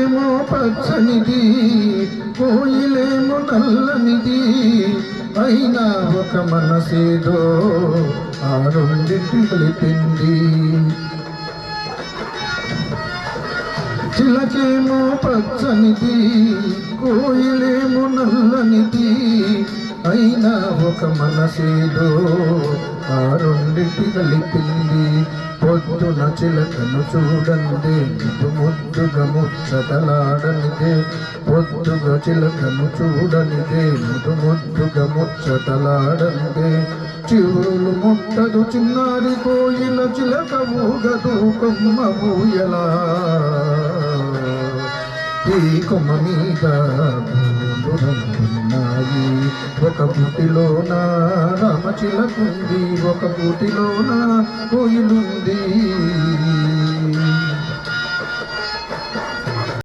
ఏమో పచ్చనిది, కోయిలేమో నల్లనిది, అయినా ఒక మనసేదో ఆ రెండింటి కలిపింది. చిలకేమో పచ్చనిది, కోయిలేమో నల్లనిది, అయినా ఒక మనసేదో ఆ రెండింటి కలిపింది. పొద్దున చిలకను చూడండి, ముద్దుగా ముచ్చటలాడనిదే. పొద్దుగా చిలకను చూడనిదే, ముద్దుగా ముచ్చటలాడనిదే. చివురులు ముట్టదు చిన్నారి కోయిల, చిలక ఊగదు కొమ్మ ఊయలా. ఈ కొమ్మ మీద రంగున్నాయి, ఒక పుటిలోన రామచిలకుంది, ఒక పుటిలోన కోయిలుంది.